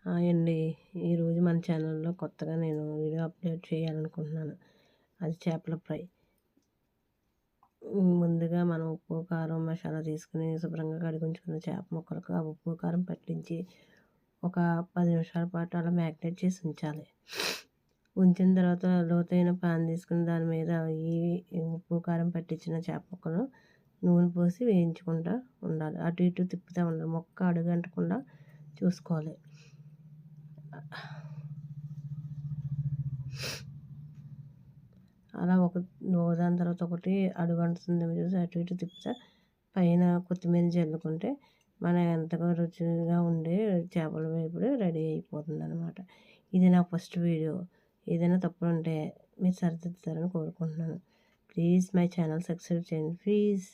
Hi అండి. ఈరోజు మన ఛానల్లో కొత్తగా నేను వీడియో అప్లోడ్ చేయాలనుకుంటున్నాను. అది చేపల ఫ్రై. ముందుగా మనం ఉప్పు, కారం, మసాలా తీసుకుని శుభ్రంగా కడిగి ఉంచుకున్న చేప ముక్కలకు ఆ ఉప్పు, కారం పట్టించి ఒక 10 నిమిషాల పాటు అలా మ్యాగ్నేట్ చేసి ఉంచాలి. ఉంచిన తర్వాత లోతైన పాన్ తీసుకుని దాని మీద ఈ ఉప్పు, కారం పట్టించిన చేప ముక్కలు నూనె పోసి వేయించుకుంటూ ఉండాలి. అటు ఇటు తిప్పుతూ ఉండాలి. ముక్క అడుగంటకుండా చూసుకోవాలి. అలా ఒకదాని తర్వాత ఒకటి అడుగంటుతుందేమో చూసి అటు ఇటు తిప్పుతా పైన కొత్తిమీర జల్లుకుంటే మన ఎంతగా రుచిగా ఉండే చేపల వేపుడు రెడీ అయిపోతుందన్నమాట. ఇది నా ఫస్ట్ వీడియో. ఏదైనా తప్పులు ఉంటే మీరు సరిదిద్దుతారని కోరుకుంటున్నాను. ప్లీజ్ మై ఛానల్ సబ్స్క్రైబ్ చేయండి ప్లీజ్.